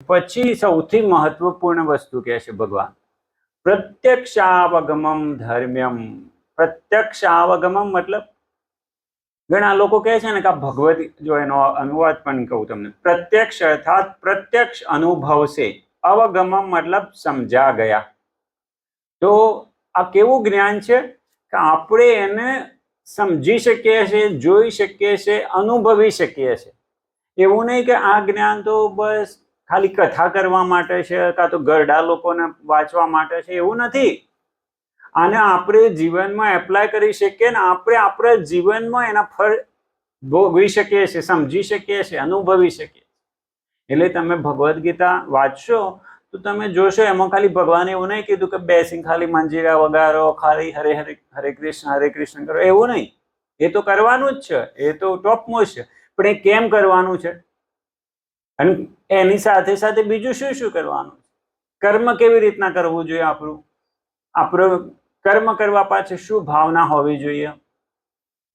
પછી સૌથી મહત્વપૂર્ણ વસ્તુ કહે છે ભગવાન, પ્રત્યક્ષાવગમમ ધર્મ્યમ. પ્રત્યક્ષાવગમમ મતલબ ઘણા લોકો કહે છે ને કે ભગવદ, જો એનો અનુવાદ પણ કહું તમને, પ્રત્યક્ષ અર્થાત પ્રત્યક્ષ અનુભવ છે, અવગમમ મતલબ સમજા ગયા. તો આ કેવું જ્ઞાન છે કે આપણે એને સમજી શકીએ છીએ, જોઈ શકીએ છીએ, અનુભવી શકીએ છીએ. એવું નહીં કે આ જ્ઞાન તો બસ ખાલી કથા કરવા માટે છે, કાં તો ગરડા લોકોને વાંચવા માટે છે, એવું નથી. આને આપણે જીવનમાં એપ્લાય કરી શકીએ ને આપણે આપણા જીવનમાં એના ફળ ભોગવી શકીએ છીએ, સમજી શકીએ છીએ, અનુભવી શકીએ. એટલે તમે ભગવદ્ ગીતા વાંચશો તો તમે જોશો એમાં ખાલી ભગવાને એવું નહીં કીધું કે બેસીને ખાલી મંજીરા વગાડો, ખાલી હરે હરે હરે કૃષ્ણ કરો, એવું નહીં. એ તો કરવાનું જ છે, એ તો ટોપમોસ્ટ છે, પણ એ કેમ કરવાનું છે અને એની સાથે સાથે બીજું શું શું કરવાનું છે, કર્મ કેવી રીતના કરવું જોઈએ, આપણું કર્મ કરવા પાછળ શું ભાવના હોવી જોઈએ,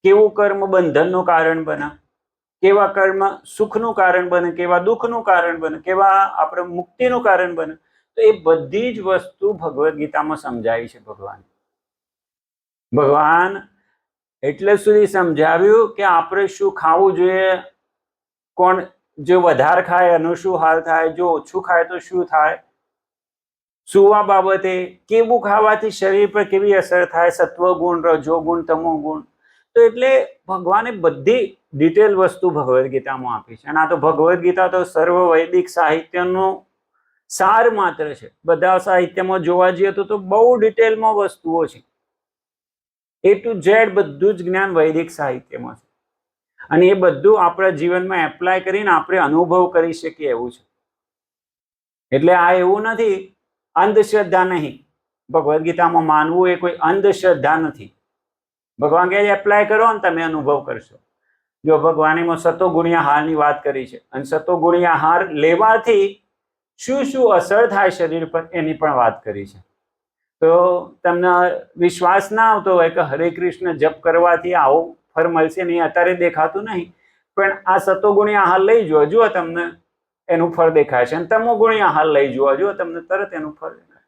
કેવું કર્મ બંધનનું કારણ બને, કેવા કર્મ સુખનું કારણ બને, કેવા દુઃખનું કારણ બને, કેવા આપણે મુક્તિનું કારણ બને. તો એ બધી જ વસ્તુ ભગવદ્ ગીતામાં સમજાય છે. ભગવાન એટલે સુધી સમજાવ્યું કે આપણે શું ખાવું જોઈએ, કોણ જો વધારે ખાય એનું શું હાલ થાય, જો ઓછું ખાય તો શું થાય, સુવા બાબતે કેવું ખાવાથી શરીર પર કેવી અસર થાય, સત્વ ગુણ, રજો ગુણ, તમો ગુણ. તો એટલે ભગવાને બધી ડિટેલ વસ્તુ ભગવદ્ ગીતામાં આપી છે. અને આ તો ભગવદ્ ગીતા તો સર્વ વૈદિક સાહિત્યનું સાર માત્ર છે. બધા સાહિત્યમાં જોવા જઈએ તો બહુ ડિટેલમાં વસ્તુઓ છે. એ ટુ ઝેડ બધું જ જ્ઞાન વૈદિક સાહિત્યમાં છે. અને એ બધું આપણા જીવનમાં એપ્લાય કરીને આપણે અનુભવ કરી શકીએ એવું છે. એટલે આ એવું નથી, અંધશ્રદ્ધા નહીં. ભગવદ્ ગીતામાં માનવું એ કોઈ અંધશ્રદ્ધા નથી. ભગવાન કહે એપ્લાય કરો ને તમે અનુભવ કરશો. જો ભગવાન એમાં સતોગુણ્ય હારની વાત કરી છે, અને સતોગુણ્ય હાર લેવાથી શું શું અસર થાય શરીર પર એની પણ વાત કરી છે. તો તમને વિશ્વાસ ના આવતો હોય કે હરે કૃષ્ણ જપ કરવાથી આવું ફળ મળશે નહીં, અત્યારે દેખાતું નહીં, પણ આ સતોગુણ્ય હાર લઈ જુઓ તમને એનું ફળ દેખાય છે. અને તમોગુણ્ય હાર લઈ જુઓ તમને તરત એનું ફળ દેખાય.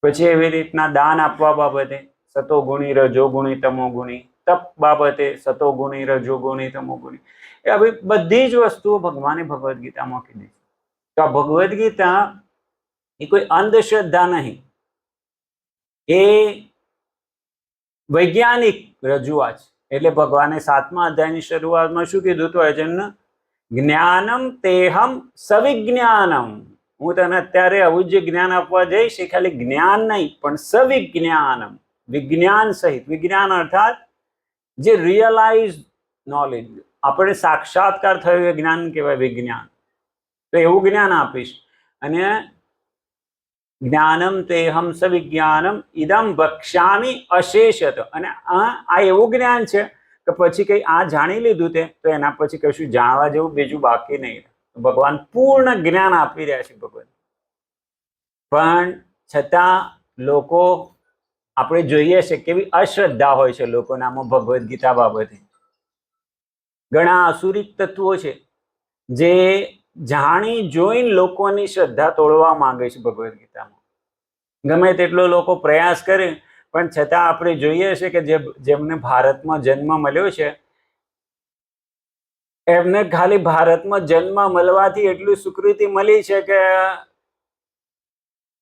પછી એવી રીતના દાન આપવા બાબતે સતોગુણી, રજોગુણી, તમોગુણી, તપ બાબતે સતોગુણી, રજોગુણી, તમોગુણી, એ આવી બધી જ વસ્તુઓ ભગવાને ભગવદ્ ગીતામાં કીધી. તો આ ભગવદ્ ગીતા એ કોઈ અંધશ્રદ્ધા નહીં, એ વૈજ્ઞાનિક રજૂઆત છે. એટલે ભગવાને 7મા અધ્યાયની શરૂઆતમાં શું કીધું હતું અર્જુનને? જ્ઞાનમ તેહમ સવિજ્ઞાનમ. હું તને અત્યારે આવું જે જ્ઞાન આપવા જઈશ એ ખાલી જ્ઞાન નહીં, પણ સવિજ્ઞાનમ, વિજ્ઞાન સહિત. વિજ્ઞાન અર્થાત જે રિયલાઇઝ નોલેજ, આપણે સાક્ષાત્કાર થયું એ જ્ઞાન કહેવાય વિજ્ઞાન. તો એવું જ્ઞાન આપીશ. અને જ્ઞાનમ તેહમ સવિજ્ઞાનમ ઇદમ વક્ષ્યામિ અશેષત. અને આ એવું જ્ઞાન છે કે પછી કઈ આ જાણી લીધું તો એના પછી કશું જાણવા જેવું બીજું બાકી નહીં. ભગવાન પૂર્ણ જ્ઞાન આપી રહ્યા છે ભગવાન. પણ છતાં લોકો આપણે જોઈએ છે કેવી અશ્રદ્ધા હોય છે લોકોનામાં ભગવદ્ ગીતા બાબતે. ઘણા આસુરિક તત્વો છે જે જાણી જોઈને લોકોની શ્રદ્ધા તોડવા માંગે છે ભગવદ્ ગીતામાં. ગમે તેટલો લોકો પ્રયાસ કરે પણ છતાં આપણે જોઈએ છે કે જેમને ભારતમાં જન્મ મળ્યો છે એમને ખાલી ભારતમાં જન્મ મળવાથી એટલી સ્વીકૃતિ મળી છે કે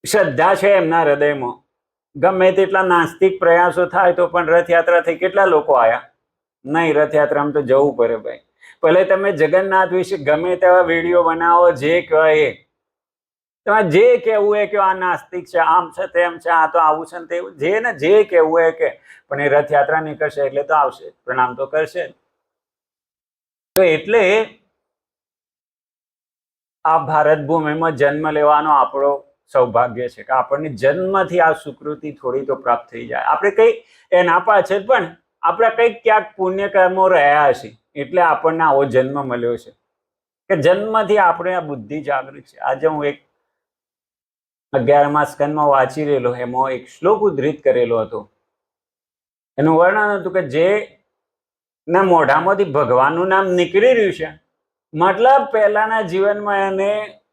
શ્રદ્ધા છે એમના હૃદયમાં. ગમે તેટલા નાસ્તિક પ્રયાસો થાય તો પણ રથયાત્રાથી કેટલા લોકો આવ્યા? નહીં, રથયાત્રામાં તો જવું પડે ભાઈ. ભલે તમે જગન્નાથ વિશે ગમે તેવા વિડીયો બનાવો, જે કહેવાય એ તમે જે કહેવું એ કે આ નાસ્તિક છે, આમ છે, તેમ છે, આ તો આવું છે ને તેવું, જે કહેવું એ કે, પણ એ રથયાત્રા નીકળશે એટલે તો આવશે, પ્રણામ તો કરશે. તો એટલે આ ભારત ભૂમિમાં જન્મ લેવાનો આપણો સૌભાગ્ય છે કે આપણને જન્મથી આ સ્વીકૃતિ થોડી તો પ્રાપ્ત થઈ જાય. આપણે કઈ એના પાછળ પણ આપણા કંઈક ક્યાંક પુણ્ય કર્મો રહ્યા છે એટલે આપણને આવો જન્મ મળ્યો છે કે જન્મથી આપણે આ બુદ્ધિ જાગૃત છે. આજે હું એક 11મા સ્કંદમાં વાંચી રહેલો, એમાં એક શ્લોક ઉદ્ધૃત કરેલો હતો. એનું વર્ણન હતું કે જે ના મોઢામાંથી ભગવાનનું નામ નીકળી રહ્યું છે, મતલબ પહેલાના જીવનમાં એને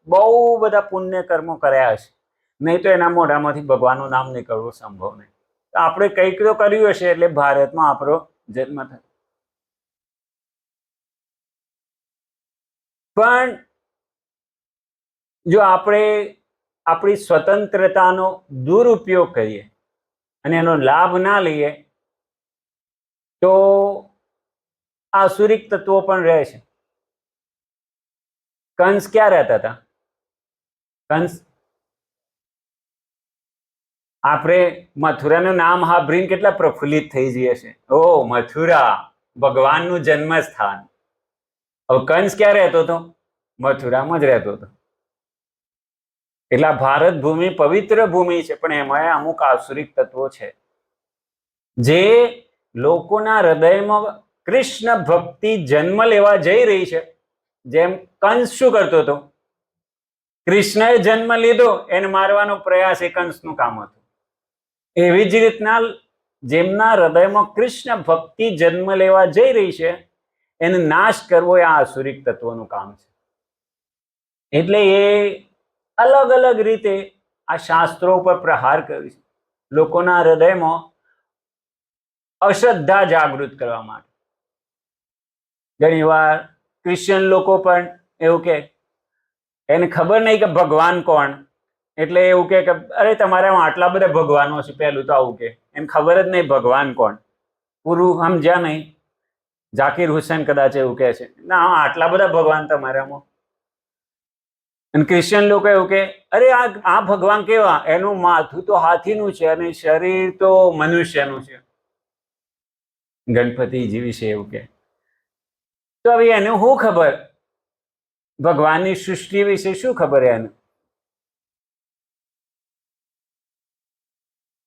બહુ બધા પુણ્ય કર્મો કર્યા હશે, નહીં તો એના મોઢામાંથી ભગવાનનું નામ નીકળવું સંભવ નહીં. તો આપણે કંઈક તો કર્યું હશે એટલે ભારતમાં આપણો જન્મ થયો. પણ જો આપણે આપણી સ્વતંત્રતાનો દુરુપયોગ કરીએ અને એનો લાભ ના લઈએ તો આસુરિક તત્વો પણ રહે છે. કંસ ક્યાં રહેતા હતા? કંસ, આપણે મથુરાનું નામ સાંભળીને કેટલા પ્રફુલ્લિત થઈ જઈએ છે. ઓ મથુરા, ભગવાનનું જન્મસ્થાન. હવે કંસ ક્યાં રહેતો હતો? મથુરામાં જ રહેતો હતો. એટલે ભારત ભૂમિ પવિત્ર ભૂમિ છે, પણ એમાં અમુક આસુરિક તત્વો છે જે લોકોના હૃદયમાં કૃષ્ણ ભક્તિ જન્મ લેવા જઈ રહી છે. જેમ કંસ શું કરતો હતો? કૃષ્ણએ જન્મ લીધો, એને મારવાનો પ્રયાસ એ કંસનું કામ હતું. એવી જ રીતના જેમના હૃદયમાં કૃષ્ણ ભક્તિ જન્મ લેવા જઈ રહી છે એને નાશ કરવો એ આ આસુરિક તત્વોનું કામ છે. એટલે એ અલગ અલગ રીતે આ શાસ્ત્રો ઉપર પ્રહાર કર્યો છે, લોકોના હૃદયમાં અશ્રદ્ધા જાગૃત કરવા માટે. ઘણીવાર ક્રિશ્ચિયન લોકો પણ એવું કે એને ખબર નહીં કે ભગવાન કોણ, એટલે એવું કે અરે તમારે આટલા બધા ભગવાનો છે. પહેલું તો આવું કે એને ખબર જ નહીં ભગવાન કોણ, પૂરું સમજ્યા નહીં. ઝાકીર હુસેન કદાચ એવું કહે છે, ના આટલા બધા ભગવાન તમારામાં. અને ક્રિશ્ચિયન લોકો એવું કે અરે આ ભગવાન કેવા, એનું માથું તો હાથીનું છે અને શરીર તો મનુષ્યનું છે. ગણપતિજી વિશે એવું કે. તો હવે એને શું ખબર? ભગવાનની સૃષ્ટિ વિશે શું ખબર? એને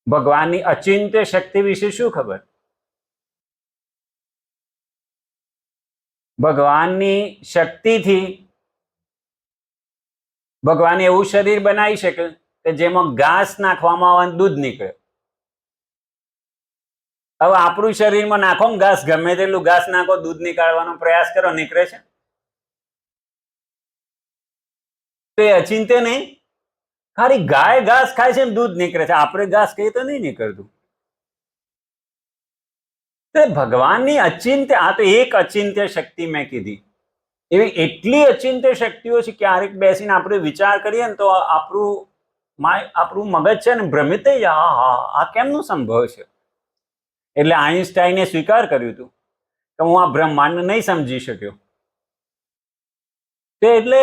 ભગવાનની અચિંત્ય શક્તિ વિશે શું ખબર? ભગવાનની શક્તિથી ભગવાન એવું શરીર બનાવી શકે કે જેમાં ઘાસ નાખવામાં આવે દૂધ નીકળે. હવે આપણું શરીરમાં નાખો ઘાસ, ગમે તેટલું ઘાસ નાખો, દૂધ નીકાળવાનો પ્રયાસ કરો, નીકળે છે? તો એ અચિંત્ય નહીં, ખાલી ગાય ઘાસ ખાય છે દૂધ નીકળે છે, આપણે ઘાસ કહીએ તો નહીં નીકળતું. તો ભગવાનની અચિંત્ય, આ તો એક અચિંત્ય શક્તિ મેં કીધી. એવી એટલી અચિંત્ય શક્તિઓ છે, ક્યારેક બેસીને આપણે વિચાર કરીએ ને તો આપણું મગજ છે ને ભ્રમિત થઈ જાય. આ કેમનું સંભવ છે? એટલે આઈન્સ્ટાઈને સ્વીકાર કર્યું હતું કે હું આ બ્રહ્માંડ નહીં સમજી શક્યો. એટલે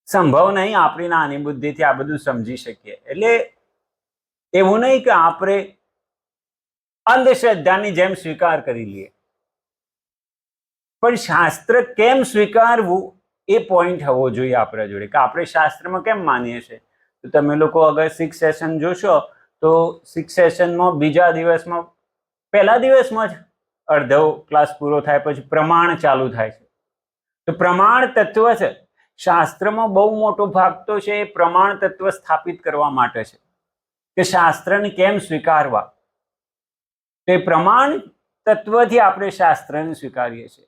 સંભવ નહીં આપણી નાની બુદ્ધિથી આ બધું સમજી શકીએ. એટલે એવું નહીં કે આપણે અંધશ્રદ્ધાની જેમ સ્વીકાર કરી લઈએ, પણ શાસ્ત્ર કેમ સ્વીકારવું એ પોઈન્ટ હોવો જોઈએ આપણા જોડે, કે આપણે શાસ્ત્રમાં કેમ માનીએ છીએ. તો તમે લોકો અગર 6 સેશન જોશો તો 6 સેશનમાં બીજા દિવસમાં, પહેલા દિવસમાં જ અડધો ક્લાસ પૂરો થાય, પછી પ્રમાણ ચાલુ થાય છે. તો પ્રમાણ તત્વ છે, શાસ્ત્રમાં બહુ મોટો ભાગ તો છે એ પ્રમાણ તત્વ સ્થાપિત કરવા માટે છે કે શાસ્ત્રને કેમ સ્વીકારવા. તે પ્રમાણ તત્વથી આપણે શાસ્ત્રને સ્વીકારીએ છીએ.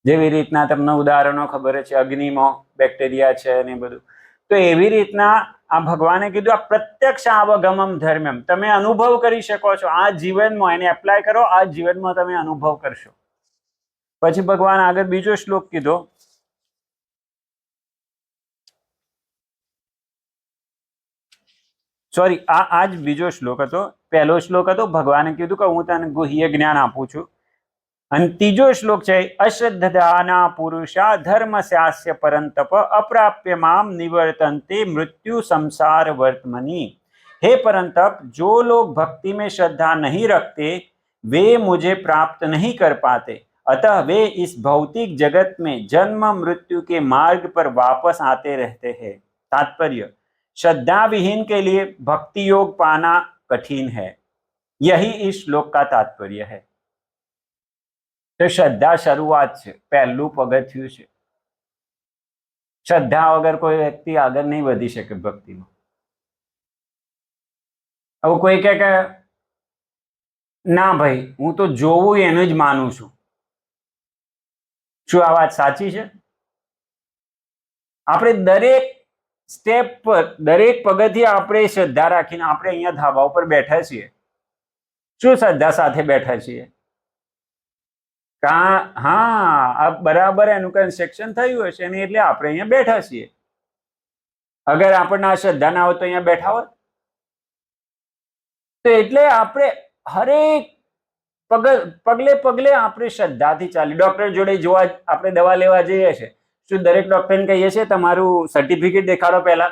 જેવી રીતના તમને ઉદાહરણો ખબર છે, અગ્નિમાં બેક્ટેરિયા છે ને બધું. તો એવી રીતના આ ભગવાને કીધું આ પ્રત્યક્ષ અવગમમ ધર્મ્યમ, તમે અનુભવ કરી શકો છો આ જીવનમાં, એને એપ્લાય કરો, આ જીવનમાં તમે અનુભવ કરશો. પછી ભગવાન આગળ બીજો શ્લોક કીધો, સોરી આ જ બીજો શ્લોક હતો. પહેલો શ્લોક હતો ભગવાને કીધું કે હું તને ગુહ્ય જ્ઞાન આપું છું, અને ત્રીજો શ્લોક છે અશ્રદ્ધાના પુરુષા ધર્મસ્યાસ્ય પરંતપ અપ્રાપ્ય મામ નિवर्तन्ते मृत्यु संसार वर्तमनी. हे परंतप, जो लोग भक्ति में श्रद्धा नहीं रखते वे मुझे प्राप्त नहीं कर पाते, अतः वे इस भौतिक जगत में जन्म मृत्यु के मार्ग पर वापस आते रहते हैं. तात्पर्य, श्रद्धा विहीन के लिए भक्ति योग पाना कठिन है. यही इस श्लोक का तात्पर्य है. तो श्रद्धा शुरुआत છે, પહેલું પગથિયું છે. શ્રદ્ધા વગર કોઈ વ્યક્તિ આગળ નહીં વધી શકે ભક્તિમાં. હવે કોઈ કહે કે ના ભાઈ હું તો જોવું એનું જ માનું છું, શું આ વાત સાચી છે? આપણે દરેક સ્ટેપ પર, દરેક પગથિયે આપણે શ્રદ્ધા રાખીને આપણે અહીંયા ધાબા ઉપર બેઠા છીએ. શું શ્રદ્ધા સાથે બેઠા છીએ? હા, બરાબર એનું કન્સ્ટ્રક્શન થયું હશે ને એટલે આપણે અહીંયા બેઠા છીએ. અગર આપણને આ શ્રદ્ધા ના હોય તો અહીંયા બેઠા હોત? તો એટલે આપણે હરેક પગલે પગલે આપણે શ્રદ્ધાથી ચાલી. ડોક્ટર જોડે જોવા આપણે દવા લેવા જઈએ છે, શું દરેક ડોક્ટરને કહીએ છીએ તમારું સર્ટિફિકેટ દેખાડો પહેલા?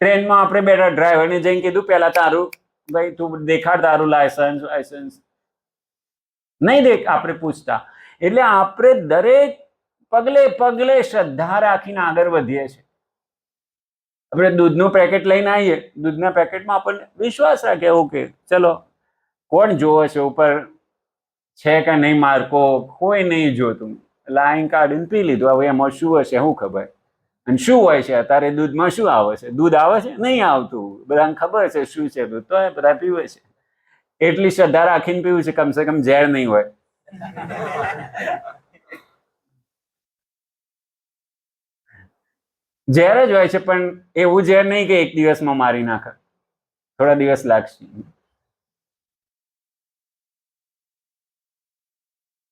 ટ્રેનમાં આપણે બેઠા, ડ્રાઈવરને જઈને કીધું પહેલા તારું ભાઈ તું દેખાડ તારું લાયસન્સ નહીં આપણે પૂછતા. એટલે આપણે દરેક પગલે પગલે શ્રદ્ધા રાખીને આગળ વધીએ છીએ. આપણે દૂધનું પેકેટ લઈને આવીએ, દૂધના પેકેટમાં આપણને વિશ્વાસ રાખે, ઓકે ચલો કોણ જોવે છે ઉપર છે કે નહીં માર્કો, કોઈ નહીં જોતું, લાઈન કાઢીને પી લીધું. હવે એમાં શું હશે શું ખબર? અને શું હોય છે અત્યારે દૂધમાં? શું આવે છે? દૂધ આવે છે? નહીં આવતું. બધાને ખબર છે શું છે દૂધ, તો બધા પીવે છે. એટલી શ્રદ્ધા રાખીને પીવું છે, કમસે કમ ઝેર નહીં હોય. ઝેર જ હોય છે, પણ એવું ઝેર નહીં કે એક દિવસમાં મારી નાખે, થોડા દિવસ લાગશે.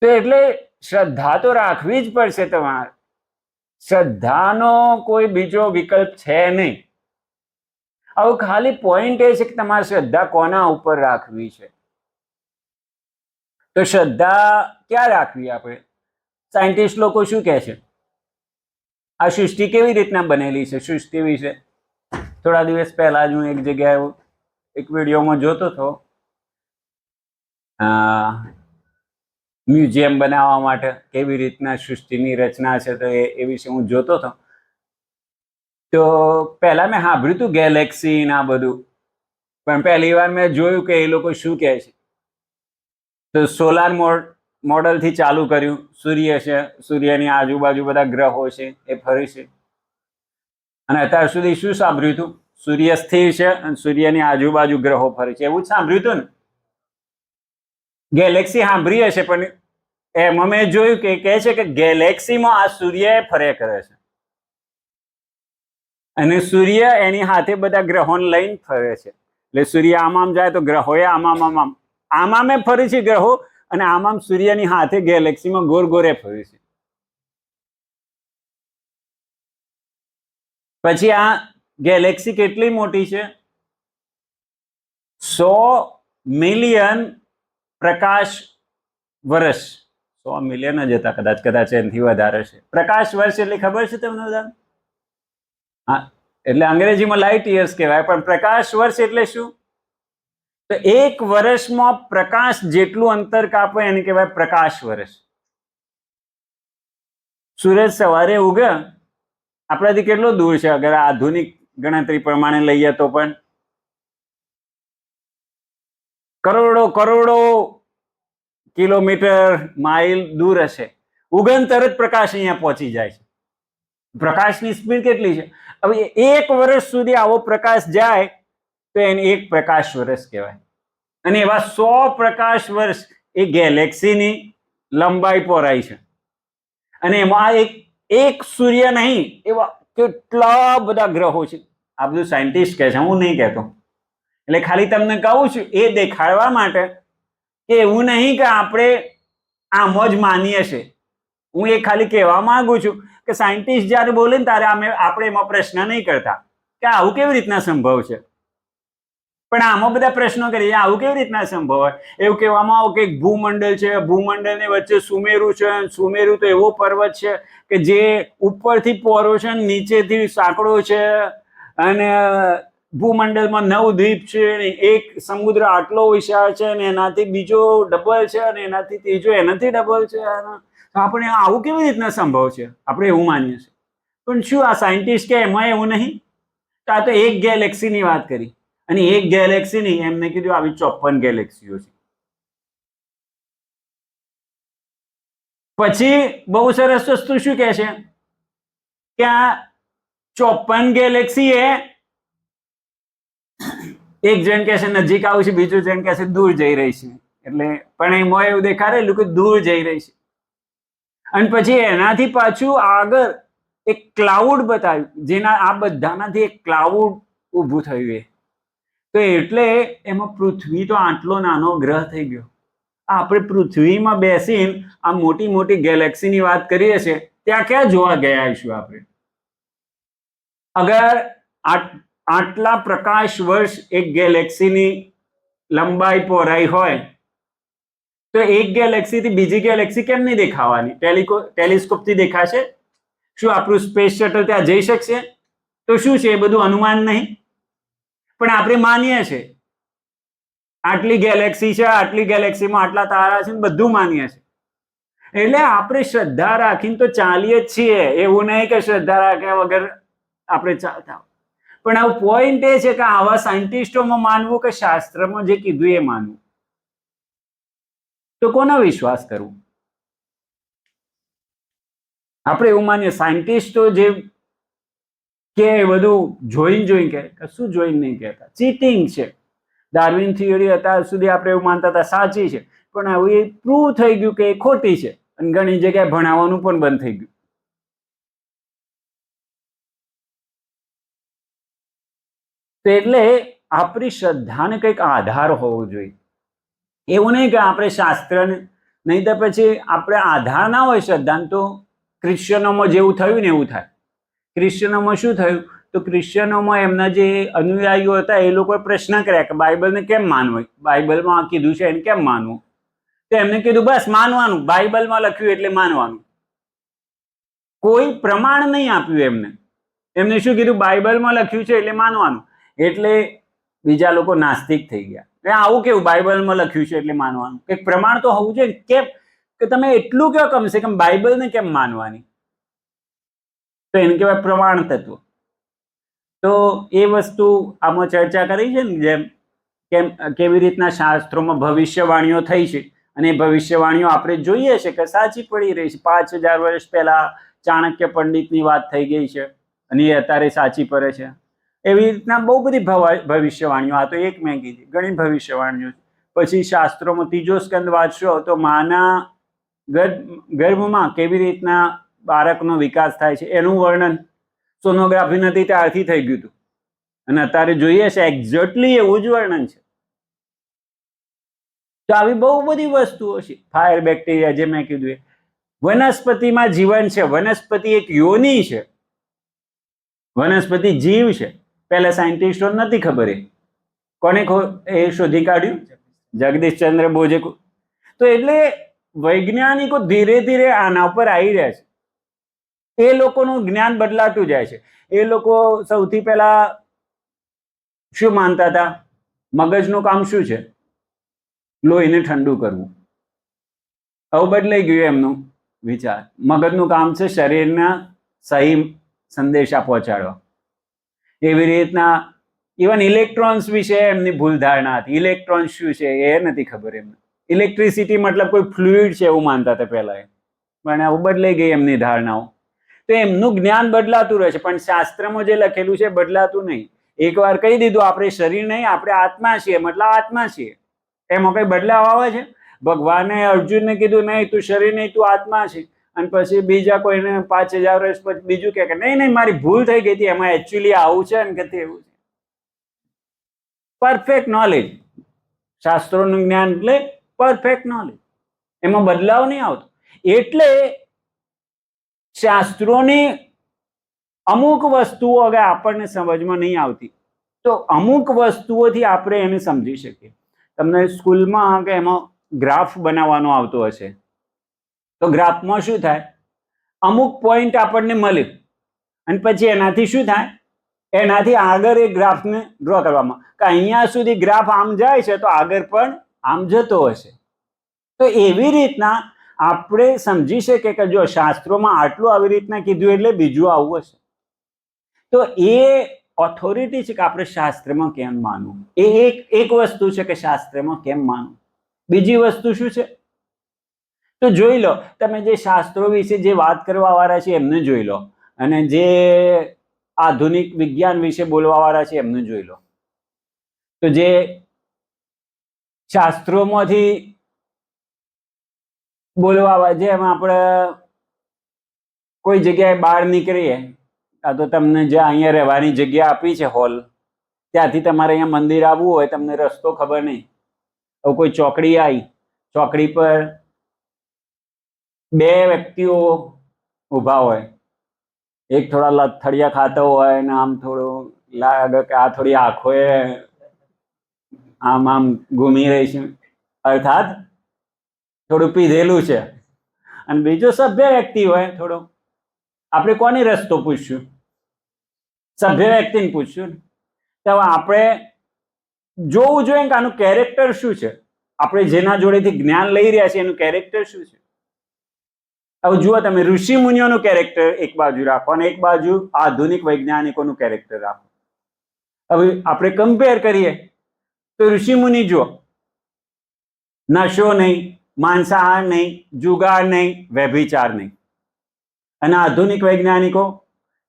તો એટલે શ્રદ્ધા તો રાખવી જ પડશે તમારે. શ્રદ્ધાનો કોઈ બીજો વિકલ્પ છે નહીં. હવે ખાલી પોઈન્ટ એ છે કે તમારે શ્રદ્ધા કોના ઉપર રાખવી છે. તો શ્રદ્ધા ક્યાં રાખવી આપણે? સાયન્ટિસ્ટ લોકો શું કહે છે? આ સૃષ્ટિ કેવી રીતના બનેલી છે? સૃષ્ટિ વિશે થોડા દિવસ પહેલા જ હું એક જગ્યાએ એક વિડીયોમાં જોતો હતો. મ્યુઝિયમ બનાવવા માટે કેવી રીતના સૃષ્ટિની રચના છે, તો એ વિશે હું જોતો હતો. તો પહેલા મેં સાંભળ્યું હતું ગેલેક્સી ના બધું, પણ પહેલી વાર મેં જોયું કે એ લોકો શું કહે છે. તો સોલાર મોડલથી ચાલુ કર્યું. સૂર્ય છે, સૂર્યની આજુબાજુ બધા ગ્રહો છે એ ફરે છે. અને અત્યાર સુધી શું સાંભળ્યું હતું? સૂર્ય સ્થિર છે અને સૂર્યની આજુબાજુ ગ્રહો ફરે છે, એવું જ સાંભળ્યું હતું ને. ગેલેક્સી સાંભળી હશે, પણ એમાં મેં જોયું કે કહે છે કે ગેલેક્સીમાં આ સૂર્ય ફરે કરે છે અને સૂર્ય એની સાથે બધા ગ્રહોને લઈને ફરે છે. એટલે સૂર્ય આમ જાય તો ગ્રહોએ આમાં ફરે છે ગ્રહો, અને આમ સૂર્યની હાથે ગેલેક્સીમાં ગોર ગોરે ફરે છે. પછી આ ગેલેક્સી કેટલી મોટી છે? 100 મિલિયન પ્રકાશ વર્ષ. 100 મિલિયન જ હતા કદાચ એનાથી વધારે છે. પ્રકાશ વર્ષ એટલે ખબર છે તમને બધા? હા, એટલે અંગ્રેજીમાં લાઇટ યર્સ કહેવાય, પણ પ્રકાશ વર્ષ એટલે શું? તો એક વર્ષમાં પ્રકાશ જેટલું અંતર કાપે એને કહેવાય પ્રકાશ વર્ષ. સૂરજ સવારે ઉગે આપણાથી કેટલો દૂર છે અગર આધુનિક ગણતરી પ્રમાણે લઈએ તો? પણ કરોડો કિલોમીટર માઇલ દૂર હશે. ઉગન તરત પ્રકાશ અહીંયા પહોંચી જાય છે. પ્રકાશની સ્પીડ કેટલી છે? હવે એક વર્ષ સુધી આવો પ્રકાશ જાય તો એને એક પ્રકાશ વર્ષ કહેવાય. અને એવા 100 પ્રકાશ વર્ષ એ ગેલેક્સીની લંબાઈ પહોળાઈ છે. અને એમાં એક સૂર્ય નહીં, એવા કેટલા બધા ગ્રહો છે. આ બધું સાયન્ટિસ્ટ કહે છે, હું નહીં કહેતો. એટલે ખાલી તમને કહું છું એ દેખાડવા માટે કે એવું નહીં કે આપણે આમ જ માનીએ છીએ. હું એ ખાલી કહેવા માંગુ છું કે સાયન્ટિસ્ટ જ્યારે બોલે ને ત્યારે આપણે એમાં પ્રશ્ન નહીં કરતા કે આવું કેવી રીતના સંભવ છે. પણ આમાં બધા પ્રશ્નો કરીએ, આવું કેવી રીતના સંભવ હોય? એવું કહેવામાં આવે કે ભૂમંડળ છે, ભૂમંડળની વચ્ચે સુમેરુ છે. સુમેરુ તો એવો પર્વત છે કે જે ઉપરથી પહોળો છે, નીચેથી સાંકડો છે, અને ભૂમંડળમાં 9 દ્વીપ છે, એક સમુદ્ર આટલો વિશાળ છે, અને એનાથી બીજો ડબલ છે, અને એનાથી ત્રીજો એનાથી ડબલ છે. આપણે આવું કેવી રીતના સંભવ છે? આપણે એવું માનીએ છીએ. પણ શું આ સાયન્ટિસ્ટ કે એમાં એવું નહીં? તો આ તો એક ગેલેક્સીની વાત કરી, અને એક ગેલેક્સી નહીં, એમને કીધું આવી 54 ગેલેક્સીઓ છે. પછી બહુ સરસ વસ્તુ શું કહે છે કે આ 54 ગેલેક્સી એ એક જણ કહે છે નજીક આવું છે, બીજું જણ કહે છે દૂર જઈ રહી છે. એટલે પણ એમાં એવું દેખાડેલું કે દૂર જઈ રહી છે. અને પછી એનાથી પાછું આગળ એક ક્લાઉડ બતાવ્યું, જેના આ બધાનાથી એક ક્લાઉડ ઊભું થયું. તો એટલે એમાં પૃથ્વી તો આટલો નાનો ગ્રહ થઈ ગયો. આપણે પૃથ્વીમાં બેસીને આ મોટી મોટી ગેલેક્સીની વાત કરીએ છીએ, ત્યાં ક્યાં જોવા ગયા આવીશું આપણે? અગર આટલા પ્રકાશ વર્ષ એક ગેલેક્સીની લંબાઈ પહોળાઈ હોય, તો એક ગેલેક્સી થી બીજી ગેલેક્સી કેમ નહીં દેખાવાની? ટેલિસ્કોપ થી દેખાશે? શું આપણું સ્પેસ શટલ ત્યાં જઈ શકશે? તો શું છે, એ બધું અનુમાન નહીં, પણ આપણે માનીએ છીએ આટલી ગેલેક્સી છે, આટલી ગેલેક્સીમાં આટલા તારા છે, બધું માનીએ છીએ. એટલે આપણે શ્રદ્ધા રાખીને તો ચાલીએ જ છીએ, એવું નહીં કે શ્રદ્ધા રાખ્યા વગર આપણે ચાલતા. પણ આવું પોઈન્ટ એ છે કે આવા સાયન્ટિસ્ટોમાં માનવું કે શાસ્ત્રમાં જે કીધું એ માનવું? તો કોનો વિશ્વાસ કરવું? આપણે એવું માનીએ સાયન્ટિસ્ટો જે કે બધું જોઈને કે કશું જોઈને નહીં કહેતા, ચીટિંગ છે. ડાર્વિન થિયરી અત્યાર સુધી આપણે એવું માનતા હતા સાચી છે, પણ હવે એ પ્રૂવ થઈ ગયું કે એ ખોટી છે, અને ઘણી જગ્યાએ ભણાવવાનું પણ બંધ થઈ ગયું. એટલે આપણી શ્રદ્ધાને કંઈક આધાર હોવો જોઈએ. એવું નહીં કે આપણે શાસ્ત્ર, નહીં તો પછી આપણે આધાર ના હોય શ્રદ્ધાને, તો ક્રિશ્ચનોમાં જેવું થયું ને એવું થાય. ક્રિશ્ચનોમાં શું થયું? તો ક્રિશ્ચનોમાં એમના જે અનુયાયીઓ હતા એ લોકોએ પ્રશ્ન કર્યા કે બાઇબલને કેમ માનવું, બાઇબલમાં કીધું છે એને કેમ માનવું? તો એમને કીધું બસ માનવાનું, બાઇબલમાં લખ્યું એટલે માનવાનું. કોઈ પ્રમાણ નહીં આપ્યું એમને શું કીધું? બાઇબલમાં લખ્યું છે એટલે માનવાનું. એટલે બીજા લોકો નાસ્તિક થઈ ગયા. આવું કેવું, બાઇબલમાં લખ્યું છે એટલે માનવાનું? એક પ્રમાણ તો હોવું જોઈએ. કેમ કે તમે એટલું કહો કમસે કમ બાઇબલને કેમ માનવાની? તો એને કહેવાય પ્રમાણ તત્વ. તો એ વસ્તુ આમાં ચર્ચા કરી છે ને, જેમ કેવી રીતના શાસ્ત્રોમાં ભવિષ્યવાણીઓ થઈ છે, અને ભવિષ્યવાણીઓ આપણે જોઈએ છે કે સાચી પડી રહી છે. 5000 વર્ષ પહેલા ચાણક્ય પંડિતની વાત થઈ ગઈ છે, અને એ અત્યારે સાચી પડે છે. એવી રીતના બહુ બધી ભવિષ્યવાણીઓ, આ તો એક મેં કીધી, ઘણી ભવિષ્યવાણીઓ. પછી શાસ્ત્રોમાં 3જો સ્કંદ વાંચશો તો માના ગર્ભમાં કેવી રીતના બાળકનો વિકાસ થાય છે એનું વર્ણન સોનોગ્રાફી નથી ત્યારથી થઈ ગયું હતું, અને અત્યારે જોઈએ છે એક્ઝેક્ટલી એવું જ વર્ણન છે. તો આવી બહુ બધી વસ્તુઓ છે. ફાયર, બેક્ટેરિયા, જે મેં કીધું એ. વનસ્પતિમાં જીવન છે, વનસ્પતિ એક યોની છે, વનસ્પતિ જીવ છે. પહેલા સાયન્ટિસ્ટો નથી ખબર. કોને એ શોધી કાઢ્યું? જગદીશચંદ્ર બોઝે. તો એટલે વૈજ્ઞાનિકો ધીરે ધીરે આના ઉપર આવી રહ્યા છે. એ લોકોનું જ્ઞાન બદલાતું જાય છે. એ લોકો સૌથી પહેલા શું માનતા હતા? મગજનું કામ શું છે? લોહીને ઠંડુ કરવું. હવે બદલાઈ ગયું એમનું વિચાર. મગજનું કામ છે શરીરના સહી સંદેશા પહોંચાડવા. એવી રીતના ઇવન ઇલેક્ટ્રોન્સ વિશે એમની ભૂલ ધારણા હતી. ઇલેક્ટ્રોન્સ શું છે એ નથી ખબર એમને. ઇલેક્ટ્રિસિટી મતલબ કોઈ ફ્લુઇડ છે એવું માનતા હતા પહેલા, પણ આવું બદલાઈ ગઈ એમની ધારણાઓ. તો એમનું જ્ઞાન બદલાતું રહે છે, પણ શાસ્ત્રમાં જે લખેલું છે બદલાતું નહીં. એકવાર કહી દીધું આપણે શરીર નહીં, આપણે આત્મા છીએ, મતલબ આત્મા છીએ. એમાં કઈ બદલાવ આવે છે? ભગવાને અર્જુનને કીધું નહીં તું શરીર નહીં, તું આત્મા છે, અને પછી બીજા કોઈને 5000 વર્ષ પછી બીજું કે નહીં મારી ભૂલ થઈ ગઈ હતી, એમાં એકચ્યુઅલી આવું છે ને કે તેવું છે. પરફેક્ટ નોલેજ, શાસ્ત્રોનું જ્ઞાન એટલે પરફેક્ટ નોલેજ, એમાં બદલાવ નહીં આવતો. એટલે શાસ્ત્રોની અમુક વસ્તુઓ અગર આપણને સમજમાં નહીં આવતી, તો અમુક વસ્તુઓથી આપણે એને સમજી શકીએ. તમને સ્કૂલમાં કે એમાં ગ્રાફ બનાવવાનો આવતો હશે, તો ગ્રાફમાં શું થાય? અમુક પોઈન્ટ આપણને મળે, અને પછી એનાથી શું થાય? એનાથી આગળ એ ગ્રાફને ડ્રો કરવામાં, કે અહીંયા સુધી ગ્રાફ આમ જાય છે તો આગળ પણ આમ જતો હશે. તો એવી રીતના આપણે સમજી શકીએ કે જો શાસ્ત્રોમાં આટલું આવી રીતના કીધું એટલે બીજું આવું હશે. તો એ ઓથોરિટી છે કે આપણે શાસ્ત્રમાં કેમ માનવું. એ એક વસ્તુ છે કે શાસ્ત્રમાં કેમ માનવું. બીજી વસ્તુ શું છે? તો જોઈ લો, તમે જે શાસ્ત્રો વિશે જે વાત કરવા વાળા છે એમને જોઈ લો, અને જે આધુનિક વિજ્ઞાન વિશે બોલવા વાળા છે એમને જોઈ લો. તો જે શાસ્ત્રોમાંથી બોલવા, જેમ આપણે કોઈ જગ્યાએ બહાર નીકળીએ, આ તો તમને જ્યાં અહીંયા રહેવાની જગ્યા આપી છે હોલ, ત્યાંથી તમારે અહીંયા મંદિર આવવું હોય, તમને રસ્તો ખબર નહીં, હવે કોઈ ચોકડી આવી, ચોકડી પર બે વ્યક્તિઓ ઊભા હોય, એક થોડા લથડિયા ખાતો હોય ને આમ થોડું લાગે કે આ થોડી આંખોએ આમ આમ ઘૂમી રહી છે, અર્થાત થોડું પીધેલું છે, અને બીજો સભ્ય વ્યક્તિ હોય થોડો, આપણે કોની રસ્તો પૂછ્યું? સભ્ય વ્યક્તિને પૂછ્યું. તો આપણે જોવું જોઈએ કે આનું કેરેક્ટર શું છે, આપણે જેના જોડેથી જ્ઞાન લઈ રહ્યા છીએ એનું કેરેક્ટર શું છે. હવે જુઓ તમે, ઋષિ મુનિઓનું કેરેક્ટર એક બાજુ રાખો અને એક બાજુ આધુનિક વૈજ્ઞાનિકોનું કેરેક્ટર રાખો. હવે આપણે કમ્પેર કરીએ તો ઋષિ મુનિ જુઓ, નશો નહીં, માંસાહાર નહીં, જુગાર નહીં, વ્યભિચાર નહીં. અને આધુનિક વૈજ્ઞાનિકો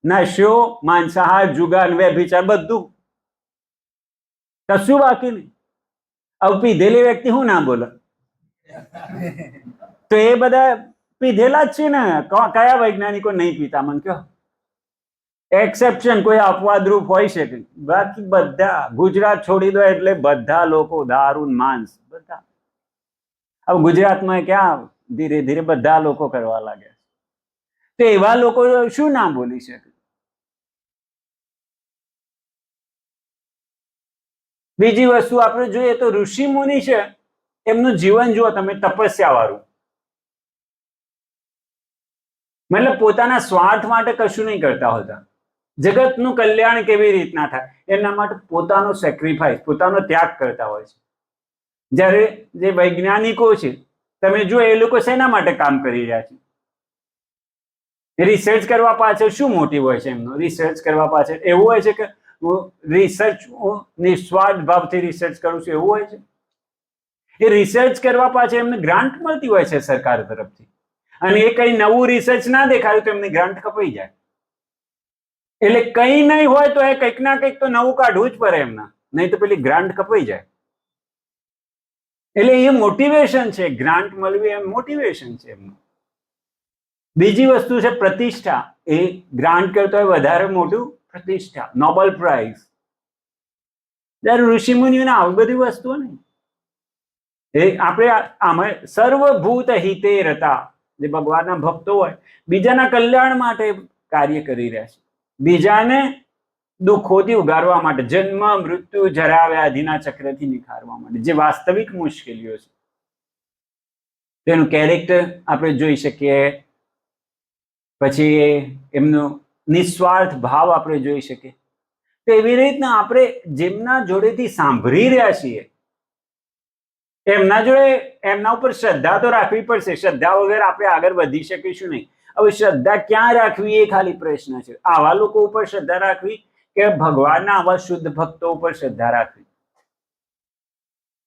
નશો, માંસાહાર, જુગાર, વ્યભિચાર બધું, કશું બાકી નહીં. હવે પીધેલી વ્યક્તિ શું ના બોલે? તો એ બધા પીધેલા જ છે ને. કયા વૈજ્ઞાનિકો નહીં પીતા મને કહો? એક્સેપ્શન કોઈ અપવાદરૂપ હોય શકે, બાકી બધા ગુજરાત છોડી દો એટલે બધા લોકો દારૂ માંસ બધા. હવે ગુજરાતમાં ક્યાં ધીરે ધીરે બધા લોકો કરવા લાગ્યા, તો એવા લોકો શું ના બોલી શકે? બીજી વસ્તુ આપણે જોઈએ તો ઋષિ મુનિ છે, એમનું જીવન જુઓ તમે, તપસ્યા વાળું, મતલબ પોતાના સ્વાર્થ માટે કશું નહીં કરતા હોતા. જગતનું કલ્યાણ કેવી રીતના થાય એના માટે પોતાનો સેક્રિફાઈસ, પોતાનો ત્યાગ કરતા હોય છે. જ્યારે જે વૈજ્ઞાનિકો છે તમે જો, એ લોકો શેના માટે કામ કરી રહ્યા છે? રિસર્ચ કરવા પાછળ શું મોટિવ હોય છે એમનો? રિસર્ચ કરવા પાછળ એવું હોય છે કે રિસર્ચ નિસ્વાર્થ ભાવથી રિસર્ચ કરું છું એવું હોય છે? એ રિસર્ચ કરવા પાછળ એમને ગ્રાન્ટ મળતી હોય છે સરકાર તરફથી, અને એ કઈ નવું રિસર્ચ ના દેખાયું તો એમની ગ્રાન્ટ કપાઈ જાય. એટલે કઈ નહીં હોય તો એ કંઈક ના કંઈક તો નવું કાઢવું જ પડે એમના, નહીં તો પેલી ગ્રાન્ટ કપાઈ જાય. એટલે એ મોટિવેશન છે, ગ્રાન્ટ મળવી એમ મોટિવેશન છે એમનું. બીજી વસ્તુ છે પ્રતિષ્ઠા. એ ગ્રાન્ટ કરતો હોય વધારે મોટું પ્રતિષ્ઠા, નોબેલ પ્રાઇઝ. જ્યારે ઋષિ મુનિઓને આવી બધી વસ્તુઓ નહીં. એ આપણે આમાં સર્વભૂત હિતે રતા, જે ભગવાનના ભક્તો હોય, બીજાના કલ્યાણ માટે કાર્ય કરી રહ્યા છે, બીજાને દુઃખોથી ઉગારવા માટે, જન્મ મૃત્યુ જરા વ્યાધિના ચક્રથી નિખારવા માટે, જે વાસ્તવિક મુશ્કેલીઓ છે તેનું કેરેક્ટર આપણે જોઈ શકીએ. પછી એમનો નિસ્વાર્થ ભાવ આપણે જોઈ શકીએ. તો એવી રીતના આપણે જેમના જોડેથી સાંભળી રહ્યા છીએ એમના જોડે, એમના ઉપર શ્રદ્ધા તો રાખવી પડશે. શ્રદ્ધા વગર આપણે આગળ વધી શકીશું નહીં. હવે શ્રદ્ધા ક્યાં રાખવી એ ખાલી પ્રશ્ન છે. આવા લોકો ઉપર શ્રદ્ધા રાખવી કે ભગવાનના આવા શુદ્ધ ભક્તો ઉપર શ્રદ્ધા રાખવી?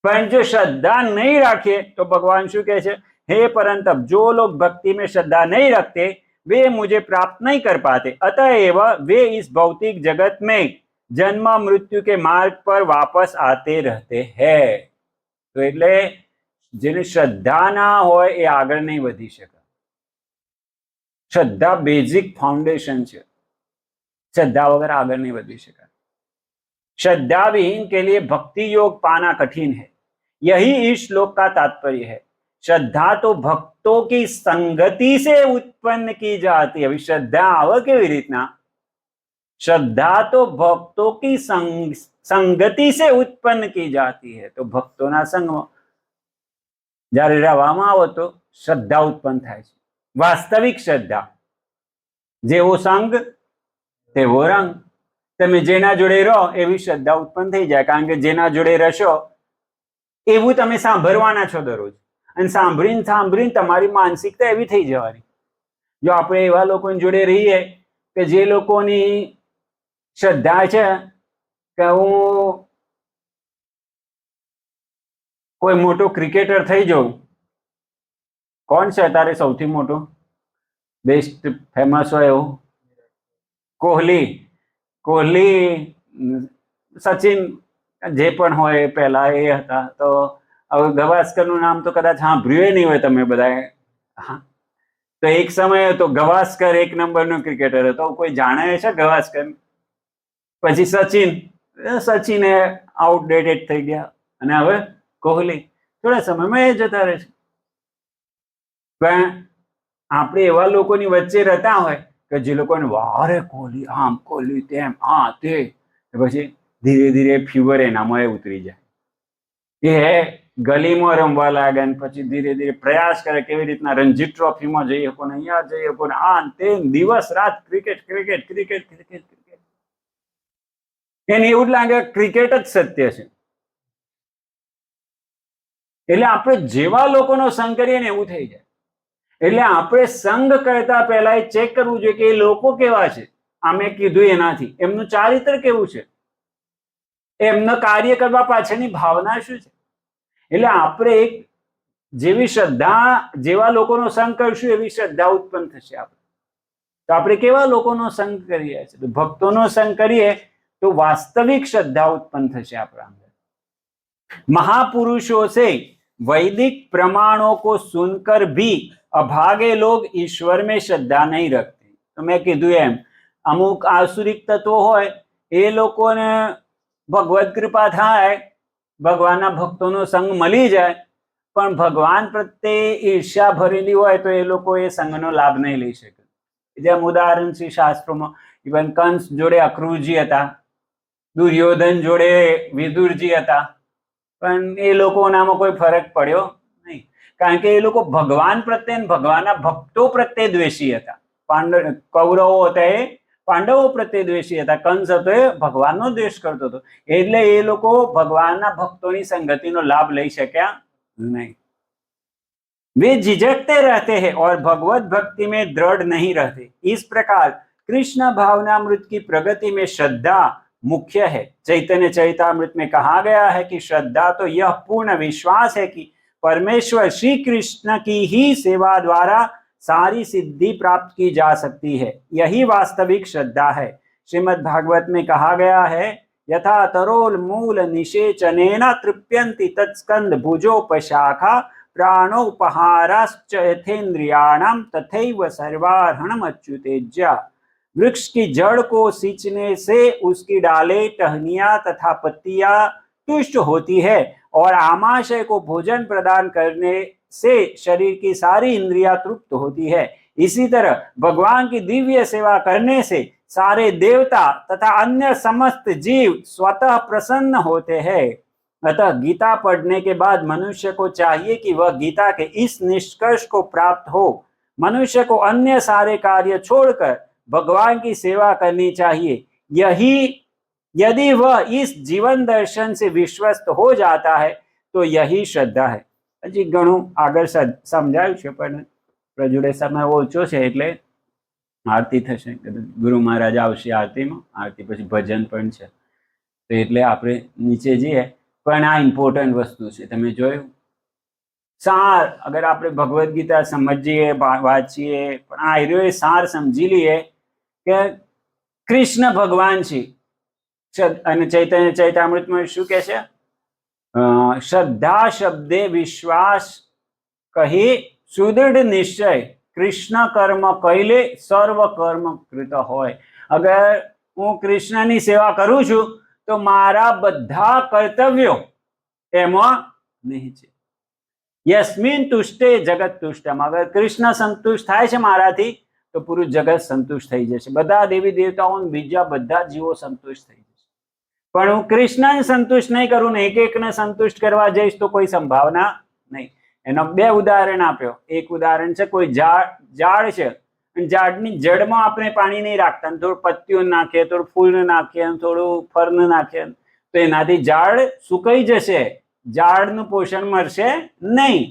પણ જો શ્રદ્ધા નહીં રાખીએ તો ભગવાન શું કહે છે? हे परंतप, जो लोग भक्ति में श्रद्धा नहीं रखते वे मुझे प्राप्त नहीं कर पाते, अतएव वे इस भौतिक जगत में जन्म मृत्यु के मार्ग पर वापस आते रहते हैं. तो એટલે જેને શ્રદ્ધા ના હોય એ આગળ નહીં વધી શકે. શ્રદ્ધા બેઝિક ફાઉન્डेशन છે, શ્રદ્ધા વગર આગળ नहीं વધી શકે. श्रद्धा विहीन के लिए भक्ति योग पाना कठिन है, यही इस श्लोक का तात्पर्य है. श्रद्धा तो भक्तों की संगति से उत्पन्न की जाती है. अभी श्रद्धा आवे केवी रीतना? श्रद्धा तो भक्तों की संगति से उत्पन्न की जाती है. तो भक्तों संग જ્યારે રહેવામાં આવો તો શ્રદ્ધા ઉત્પન્ન થાય છે. વાસ્તવિક શ્રદ્ધા, જેવો સંગ તેવો રંગ. તમે જેના જોડે રહો એવી શ્રદ્ધા ઉત્પન્ન થઈ જાય, કારણ કે જેના જોડે રહેશો એવું તમે સાંભળવાના છો દરરોજ, અને સાંભળીને સાંભળીને તમારી માનસિકતા એવી થઈ જવાની. જો આપણે એવા લોકોની જોડે રહીએ કે જે લોકોની શ્રદ્ધા છે કે હું કોઈ મોટો ક્રિકેટર થઈ જાઉં. કોણ છે તારે સૌથી મોટો બેસ્ટ ફેમસ હોય એવું? કોહલી. સચિન જે પણ હોય પહેલા એ હતા. તો હવે ગવાસ્કરનું નામ તો કદાચ સાંભળ્યું નહીં હોય તમે બધાએ. હા, તો એક સમય હતો ગવાસ્કર 1 નંબરનો ક્રિકેટર હતો. કોઈ જાણે છે ગવાસ્કર? પછી સચિન આઉટડેટેડ થઈ ગયા અને હવે કોહલી થોડા સમયમાં એ જતા રહેશે. પણ આપણે એવા લોકોની વચ્ચે રહેતા હોય કે જે લોકોને વારે કોહલી આમ કોહલી તેમ આ તે, પછી ધીરે ધીરે ફીવર એનામાં ઉતરી જાય. એ ગલીમાં રમવા લાગે અને પછી ધીરે ધીરે પ્રયાસ કરે કેવી રીતના રણજી ટ્રોફીમાં જઈ શકો ને અહીંયા જઈ શકો ને આ તે દિવસ રાત cricket cricket cricket cricket cricket. એને એવું જ લાગે ક્રિકેટ જ સત્ય છે. એટલે આપણે જેવા લોકોનો સંગ કરીએ ને એવું થઈ જાય. એટલે આપણે સંગ કરતા પહેલા એ ચેક કરવું જોઈએ કે એ લોકો કેવા છે. આમે કીધું એનાથી એમનું ચારિત્ર કેવું છે, એમનું કાર્ય કરવા પાછળની ભાવના શું છે. એટલે આપણે એક જેવી શ્રદ્ધા, જેવા લોકોનો સંગ કરશું એવી શ્રદ્ધા ઉત્પન્ન થશે. આપણે તો આપણે કેવા લોકોનો સંગ કરીએ છીએ? તો ભક્તોનો સંગ કરીએ તો વાસ્તવિક શ્રદ્ધા ઉત્પન્ન થશે આપણા અંદર. महापुरुषों से वैदिक प्रमाणों को सुनकर भी अभागे लोग ईश्वर में श्रद्धा नहीं रखते. तो मैं कीधुं एम अमुक आसुरिक तत्वो होय ए लोकोने भगवत कृपा थाय, भगवानना भक्तोनो संग मळी जाय, पण भगवान प्रत्ये ईर्ष्या भरेली होय तो ए लोको ए संगनो लाभ नहीं लई शके. जेम उदाहरण छे शास्त्रोमां, इवन कंस जोड़े अक्रूरजी हता, दुर्योधन जोड़े विदुरजी हता, पण ए लोकोनामां कोई फरक पड्यो नहीं, कारण के ए लोको भगवान प्रत्ये भगवानना भक्तो प्रत्ये द्वेषी हता. कौरवो हता ए पांडवो प्रत्ये द्वेषी हता. कंस हतो ए भगवाननो द्वेष करतो हतो. એટલે એ લોકો ભગવાનના ભક્તોની સંગતિનો લાભ લઈ શક્યા नहीं. वे झिझकते रहते हैं और भगवत भक्ति में दृढ़ नहीं रहते. इस प्रकार कृष्ण भावनामृत की प्रगति में श्रद्धा मुख्य है. चैतन्य चरितामृत में कहा गया है कि श्रद्धा तो यह पूर्ण विश्वास है कि परमेश्वर श्री कृष्ण की ही सेवा द्वारा सारी सिद्धि प्राप्त की जा सकती है. यही वास्तविक श्रद्धा है. श्रीमद् भागवत में कहा गया है, यथा तरोल मूल निषेचनेन तृप्यन्ति तत्स्कंद भुजोपशाखा प्राणोपहाराश्च यथेन्द्रियाणां तथैव सर्वार्हणम् अच्युतेज्या. वृक्ष की जड़ को सींचने से उसकी डालें, टहनियां तथा पत्तियां तुष्ट होती है और आमाशय को भोजन प्रदान करने से शरीर की सारी इंद्रियां तृप्त होती है. इसी तरह भगवान की दिव्य सेवा करने से सारे देवता तथा अन्य समस्त जीव स्वतः प्रसन्न होते हैं. अतः गीता पढ़ने के बाद मनुष्य को चाहिए कि वह गीता के इस निष्कर्ष को प्राप्त हो. मनुष्य को अन्य सारे कार्य छोड़कर भगवान की सेवा करनी चाहिए. यही यदि वह इस जीवन दर्शन से विश्वस्त हो जाता है तो यही श्रद्धा है. हजी घणું આગળ સમજાયું છે પણ પ્રજોડે સમય ઓછો છે એટલે આરતી થશે. ગુરુ મહારાજ આવશે આરતીમાં, આરતી પછી ભજન પણ છે તો એટલે આપણે નીચે જઈએ. પણ આ ઇમ્પોર્ટન્ટ વસ્તુ છે. તમે જોયું સાર, અગર આપણે ભગવદ્ ગીતા સમજીએ વાંચીએ પણ આ એ સાર સમજી લઈએ કે કૃષ્ણ ભગવાન છે. અને ચૈતન્ય ચૈતામૃતમાં શું કહે છે? શ્રદ્ધા શબ્દે વિશ્વાસ કહી સુદૃઢ નિશ્ચય કૃષ્ણ કર્મ કૈલે સર્વ કર્મ કૃત હોય. અગર હું કૃષ્ણની સેવા કરું છું તો મારા બધા કર્તવ્યો એમાં નહીં છે. યસ્મિન તુષ્ટે જગત તુષ્ટમ. અગર કૃષ્ણ સંતુષ્ટ થાય છે મારાથી તો પૂરું જગત સંતુષ્ટ થઈ જશે. બધા દેવી દેવતાઓ બીજા બધા જીવો સંતુષ્ટ થઈ જશે. પણ હું કૃષ્ણને સંતુષ્ટ નહીં કરું ને એક એકને સંતુષ્ટ કરવા જઈશ તો કોઈ સંભાવના નહીં. એનો બે ઉદાહરણ આપ્યો. એક ઉદાહરણ છે કોઈ ઝાડ છે, ઝાડની જડમાં આપણે પાણી નહીં રાખતા, થોડું પત્તીઓ નાખીએ, થોડું ફૂલ નાખીએ, થોડું ફર્ન નાખીએ તો એનાથી ઝાડ સુકાઈ જશે, ઝાડનું પોષણ મળશે નહીં.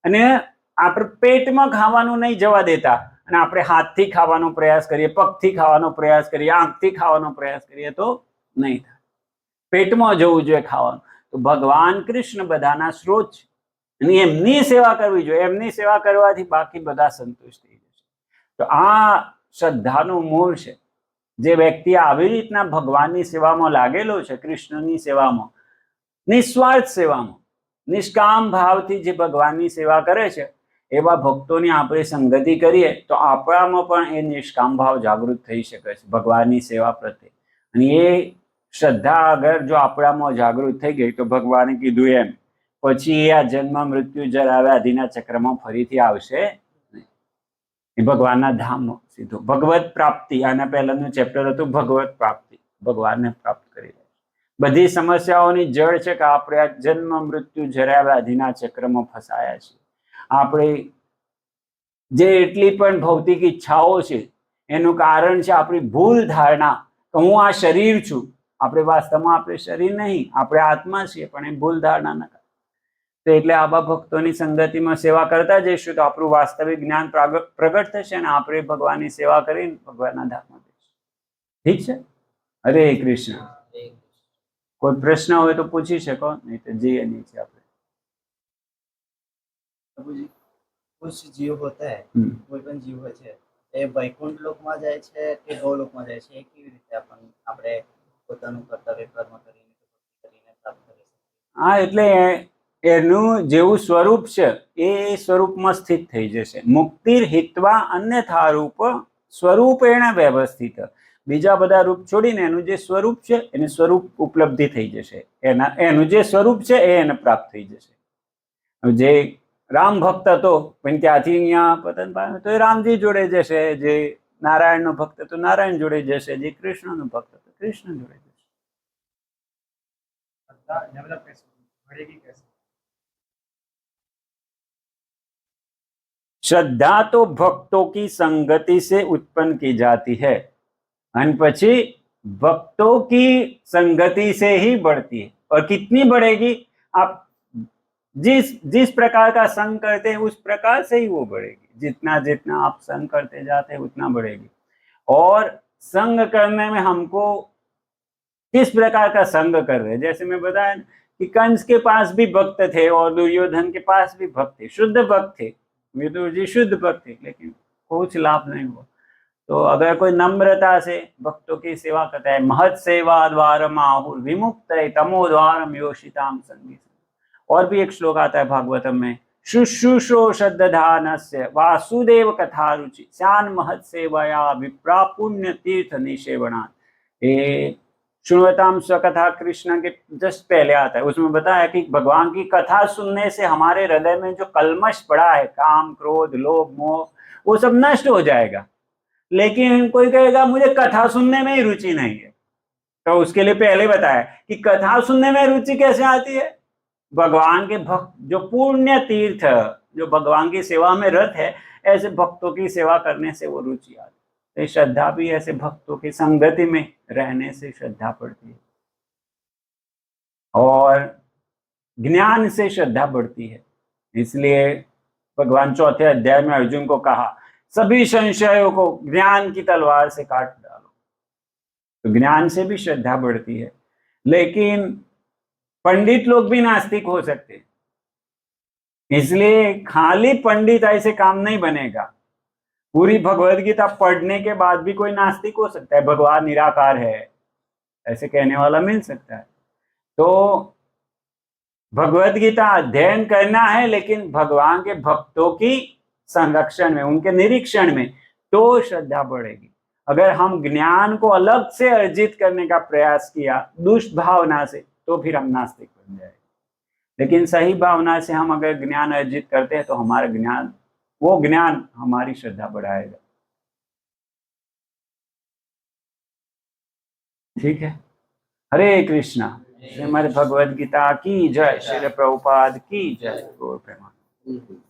અને આપણે પેટમાં ખાવાનું નહીં જવા દેતા અને આપણે હાથથી ખાવાનો પ્રયાસ કરીએ, પગથી ખાવાનો પ્રયાસ કરીએ, આંખથી ખાવાનો પ્રયાસ કરીએ તો નહીં થાય. પેટમાં જવું જોઈએ ખાવાનું. તો ભગવાન કૃષ્ણ બધાના સ્ત્રોત છે અને એમની સેવા કરવી જોઈએ. એમની સેવા કરવાથી બાકી બધા સંતુષ્ટ થઈ જશે. તો આ શ્રદ્ધાનું મૂળ છે. જે વ્યક્તિ આવી રીતના ભગવાનની સેવામાં લાગેલો છે, કૃષ્ણની સેવામાં, નિસ્વાર્થ સેવામાં, નિષ્કામ ભાવથી જે ભગવાનની સેવા કરે છે એવા ભક્તોની આપણે સંગતિ કરીએ તો આપણામાં પણ એ નિષ્કામ ભાવ જાગૃત થઈ શકે છે ભગવાનની સેવા પ્રત્યે. અને એ શ્રદ્ધા અગર જો આપણામાં જાગૃત થઈ ગઈ તો ભગવાને કીધું એમ પછી એ આ જન્મ મૃત્યુ જરા વ્યાધિના ચક્રમાં ફરીથી આવશે એ ભગવાનના ધામમાં સીધું ભગવત પ્રાપ્તિ. આના પહેલાનું ચેપ્ટર હતું ભગવત પ્રાપ્તિ, ભગવાનને પ્રાપ્ત કરી લે. બધી સમસ્યાઓની જડ છે કે આપણે આ જન્મ મૃત્યુ જરા વ્યાધિના ચક્રમાં ફસાયા છીએ. આપણે જે એટલી પણ ભૌતિક ઈચ્છાઓ છે એનું કારણ છે આપણી ભૂલ ધારણા કે હું આ શરીર છું. આપણે વાસ્તવમાં આપણે શરીર નહીં, આપણે આત્મા છીએ, પણ એ ભૂલ ધારણા ન કરે. તો એટલે આવા ભક્તોની સંગતિમાં સેવા કરતા જઈશું તો આપણું વાસ્તવિક જ્ઞાન પ્રગટ થશે અને આપણે ભગવાનની સેવા કરીને ભગવાનના ધામમાં જઈશું. ઠીક છે? હરે કૃષ્ણ. કોઈ પ્રશ્ન હોય તો પૂછી શકો, નહીં તો જઈએ નીચે આપણે. कुछ जीव होता है, कोई पण जीव હોય છે એ વૈકુંઠ લોકમાં જાય છે કે ગૌલોકમાં જાય છે, એ કેવી રીતે આપણે પોતાનું કર્તવ્ય કર્મ કરીને પ્રાપ્ત કરી શકીએ? હા, એટલે એનું જેવું સ્વરૂપ છે એ સ્વરૂપમાં સ્થિત થઈ જશે. મુક્તિર હિત્વા અન્યથા રૂપ સ્વરૂપેણ વ્યવસ્થિત. બીજા બધા રૂપ છોડીને એનું જે સ્વરૂપ છે એનું સ્વરૂપ ઉપલબ્ધિ થઈ જશે. એનું જે સ્વરૂપ છે એ એને પ્રાપ્ત થઈ જશે. જે રામ ભક્ત હતો પણ ત્યાંથી અહીંયા પતન પામે તો એ રામજી જોડે જશે. જે નારાયણનો ભક્ત તો નારાયણ જોડે જશે. જે કૃષ્ણનો ભક્ત તો કૃષ્ણ જોડે જશે. श्रद्धा तो भक्तों की संगति से उत्पन्न की जाती है और પછી भक्तों की संगति से ही बढ़ती है. और कितनी बढ़ेगी? आप जिस प्रकार का संग करते हैं उस प्रकार से ही वो बढ़ेगी. जितना जितना आप संग करते जाते हैं उतना बढ़ेगी. और संग करने में हमको किस प्रकार का संग कर रहे हैं, जैसे मैं बताया कि कंस के पास भी भक्त थे और दुर्योधन के पास भी भक्त थे, शुद्ध भक्त थे. विदुर जी शुद्ध भक्त थे लेकिन कुछ लाभ नहीं हुआ. तो अगर कोई नम्रता से भक्तों की सेवा करता है, महत सेवा द्वार माहुर विमुक्त तमो द्वारम योषिताम संगी. और भी एक श्लोक आता है भागवतम में, शुश्रूषो श्रद्धानस्य वासुदेव कथा रुचि श्यान महत सेवया विप्रा पुण्य तीर्थ निषेवणात्. ये शुण्वताम स्वकथा कृष्ण के जस्ट पहले आता है. उसमें बताया कि भगवान की कथा सुनने से हमारे हृदय में जो कलमश पड़ा है, काम क्रोध लोभ मोह, वो सब नष्ट हो जाएगा. लेकिन कोई कहेगा मुझे कथा सुनने में ही रुचि नहीं है, तो उसके लिए पहले बताया कि कथा सुनने में रुचि कैसे आती है? भगवान के भक्त जो पुण्य तीर्थ, जो भगवान की सेवा में रत है, ऐसे भक्तों की सेवा करने से वो रुचि आती है. तो श्रद्धा भी ऐसे भक्तों की संगति में रहने से श्रद्धा पड़ती है और ज्ञान से श्रद्धा बढ़ती है. इसलिए भगवान चौथे अध्याय में अर्जुन को कहा सभी संशयों को ज्ञान की तलवार से काट डालो. तो ज्ञान से भी श्रद्धा बढ़ती है. लेकिन पंडित लोग भी नास्तिक हो सकते हैं, इसलिए खाली पंडित ऐसे काम नहीं बनेगा. पूरी भगवद गीता पढ़ने के बाद भी कोई नास्तिक हो सकता है, भगवान निराकार है ऐसे कहने वाला मिल सकता है. तो भगवद गीता अध्ययन करना है लेकिन भगवान के भक्तों की संरक्षण में, उनके निरीक्षण में, तो श्रद्धा बढ़ेगी. अगर हम ज्ञान को अलग से अर्जित करने का प्रयास किया दुष्ट भावना से तो फिर हम नास्तिक बन जाएंगे. लेकिन सही भावना से हम अगर ज्ञान अर्जित करते हैं तो हमारा ज्ञान, वो ज्ञान हमारी श्रद्धा बढ़ाएगा. ठीक है? हरे कृष्णा. हमारे भगवद गीता की जय. श्रील प्रभुपाद की जय. गौर प्रेमानंद.